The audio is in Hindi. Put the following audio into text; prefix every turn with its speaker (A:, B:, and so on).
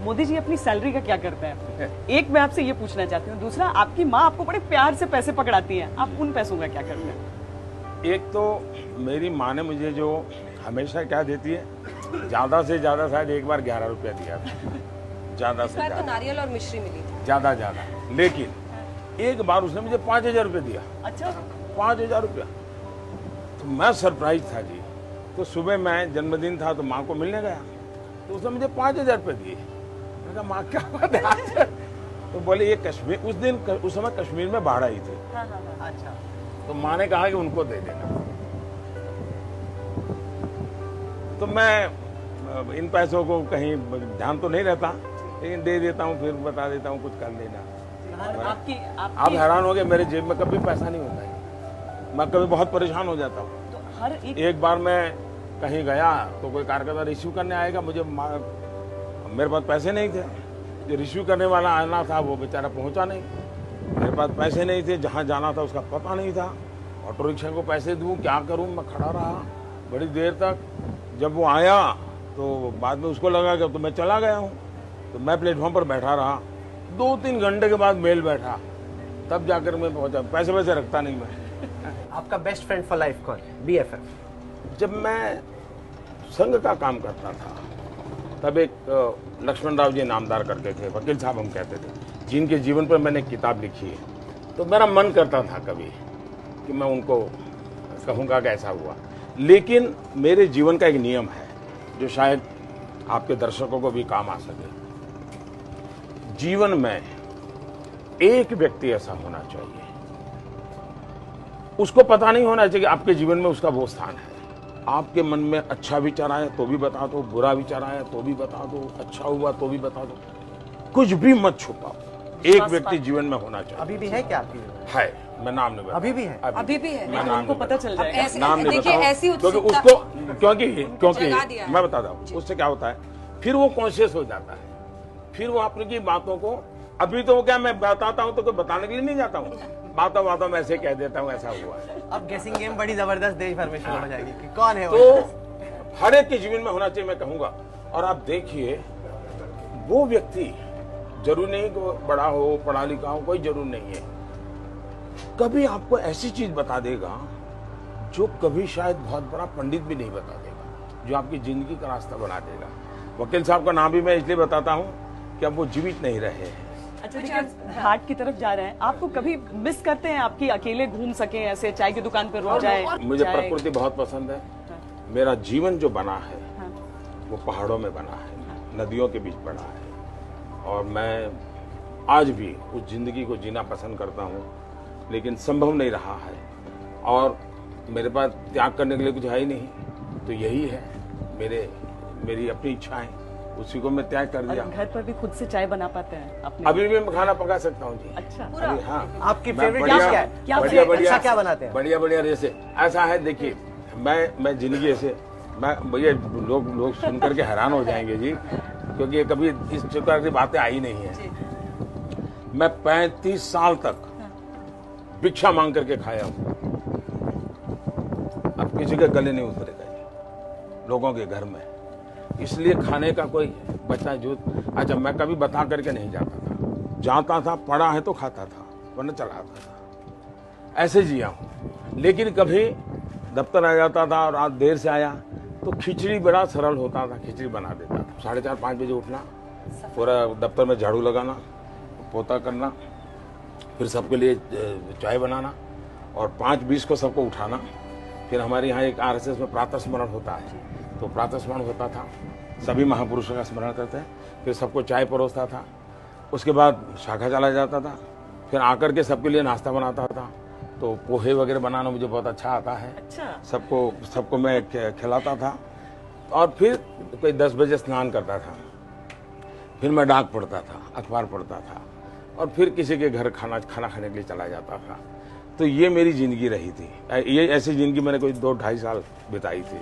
A: मोदी जी अपनी सैलरी का क्या करते हैं? एक मैं आपसे ये पूछना चाहती हूँ। दूसरा, आपकी माँ आपको बड़े प्यार से पैसे पकड़ाती हैं, आप उन पैसों का क्या करते हैं?
B: एक तो मेरी माँ ने मुझे जो हमेशा क्या देती है, ज़्यादा से ज़्यादा शायद एक बार 11 रुपया दिया था, ज़्यादा से ज़्यादा।
C: तो नारियल और मिश्री मिली थी
B: ज़्यादा। लेकिन एक बार उसने मुझे 5,000 रुपये दिया।
A: अच्छा,
B: 5,000 रुपया। तो मैं सरप्राइज था जी। तो सुबह मैं जन्मदिन था तो माँ को मिलने गया, तो उसने मुझे 5,000 रुपये दिए। मैंने कहा माँ क्या बात है? तो बोले ये कश्मीर, उस समय कश्मीर में बाढ़ आई थी।
A: अच्छा।
B: तो माँ ने कहा कि उनको दे देना। तो मैं इन पैसों को कहीं ध्यान तो नहीं रहता, लेकिन दे देता हूँ, फिर बता देता हूँ कुछ कर लेना। आप हैरान हो गए, मेरे जेब में कभी पैसा नहीं होता है। मैं कभी बहुत परेशान हो जाता हूँ।
A: तो हर
B: एक बार मैं कहीं गया तो कोई कार्यकर्ता रिसीव करने आएगा, मेरे पास पैसे नहीं थे। जो रिसीव करने वाला आना था वो बेचारा पहुंचा नहीं। मेरे पास पैसे नहीं थे, जहाँ जाना था उसका पता नहीं था। ऑटो रिक्शा को पैसे दूं, क्या करूं? मैं खड़ा रहा बड़ी देर तक। जब वो आया तो बाद में उसको लगा कि तो मैं चला गया हूं, तो मैं प्लेटफॉर्म पर बैठा रहा। 2-3 घंटे के बाद मेल बैठा, तब जाकर मैं पहुंचा। पैसे वैसे रखता नहीं मैं।
D: आपका बेस्ट फ्रेंड फॉर लाइफ कौन? BFF?
B: जब मैं संघ का काम करता था तब एक लक्ष्मण राव जी नामदार करते थे, वकील साहब हम कहते थे, जिनके जीवन पर मैंने किताब लिखी है। तो मेरा मन करता था कभी कि मैं उनको कहूँगा कि ऐसा हुआ। लेकिन मेरे जीवन का एक नियम है जो शायद आपके दर्शकों को भी काम आ सके। जीवन में एक व्यक्ति ऐसा होना चाहिए, उसको पता नहीं होना चाहिए कि आपके जीवन में उसका वो स्थान है। आपके मन में अच्छा विचार आया तो भी बता दो, बुरा विचार आया तो भी बता दो, अच्छा हुआ तो भी बता दो, कुछ भी मत छुपाओ। एक व्यक्ति जीवन में होना चाहिए।
D: अभी भी है क्या आपकी?
B: है, मैं नाम नहीं बताऊं।
D: अभी भी है?
C: अभी भी है,
A: लेकिन उनको पता चल जाएगा।
B: नाम नहीं
C: देखिए ऐसी
B: क्योंकि
C: उत्सुकता
B: उसको क्योंकि
C: जगा दिया है।
B: मैं बताता हूँ उससे क्या होता है, फिर वो कॉन्शियस हो जाता है। फिर वो अपनी बातों को, अभी तो क्या मैं बताता हूँ तो कोई बताने के लिए नहीं जाता हूँ, बातों में ऐसे कह देता हूँ ऐसा हुआ है।
D: अब गेसिंग गेम बड़ी जबरदस्त देश भर में शुरू हो जाएगी कि कौन है वो।
B: तो हर एक के जीवन में होना चाहिए, मैं कहूंगा। और आप देखिए, वो व्यक्ति जरूर नहीं कि वो बड़ा हो, पढ़ा लिखा हो, कोई जरूर नहीं है। कभी आपको ऐसी चीज बता देगा जो कभी शायद बहुत बड़ा पंडित भी नहीं बता देगा, जो आपकी जिंदगी का रास्ता बना देगा। वकील साहब का नाम भी मैं इसलिए बताता हूँ कि अब वो जीवित नहीं रहे हैं।
A: अच्छा, देखिए घाट की तरफ जा रहे हैं, आपको कभी मिस करते हैं आपकी अकेले घूम सके, ऐसे चाय की दुकान पर रुक जाए?
B: मुझे प्रकृति बहुत पसंद है। मेरा जीवन जो बना है वो पहाड़ों में बना है, नदियों के बीच बना है। और मैं आज भी उस जिंदगी को जीना पसंद करता हूँ, लेकिन संभव नहीं रहा है। और मेरे पास त्याग करने के लिए कुछ है ही नहीं, तो यही है मेरी अपनी इच्छाएं, उसी को मैं त्याग कर दिया।
A: घर पर भी खुद से चाय बना पाते हैं अपने?
B: अभी भी मैं खाना पका सकता हूँ जी।
A: अच्छा,
B: हाँ।
D: आपकी फेवरेट क्या है?
B: बढ़िया
D: क्या बनाते हैं?
B: बढ़िया जैसे ऐसा है। देखिए मैं जिंदगी ऐसे, मैं भैया लोग सुन करके हैरान हो जाएंगे जी, क्योंकि कभी इस प्रकार की बातें आई नहीं है। मैं 35 साल तक भिक्षा मांग करके खाया हूँ। अब किसी के गले नहीं उतरेगा जी, लोगों के घर में। इसलिए खाने का कोई बचा जो, अच्छा मैं कभी बता करके नहीं जाता था, पढ़ा है तो खाता था, वरना चला आता था, ऐसे जिया हूँ। लेकिन कभी दफ्तर आ जाता था और रात देर से आया तो खिचड़ी बड़ा सरल होता था, खिचड़ी बना देता था। 4:30-5 बजे उठना, पूरा दफ्तर में झाड़ू लगाना, पोता करना, फिर सबके लिए चाय बनाना और 5:20 को सबको उठाना। फिर हमारे यहाँ एक RSS में प्रातः स्मरण होता है, तो प्रातः स्मरण होता था, सभी महापुरुषों का स्मरण करते हैं। फिर सबको चाय परोसता था, उसके बाद शाखा चला जाता था, फिर आकर के सबके लिए नाश्ता बनाता था। तो पोहे वगैरह बनाना मुझे बहुत अच्छा आता है।
A: अच्छा।
B: सबको मैं खिलाता था। और फिर कोई 10 बजे स्नान करता था, फिर मैं डाक पढ़ता था, अखबार पढ़ता था, और फिर किसी के घर खाना खाने के लिए चला जाता था। तो ये मेरी जिंदगी रही थी। ये ऐसी जिंदगी मैंने कोई 2-2.5 साल बिताई थी।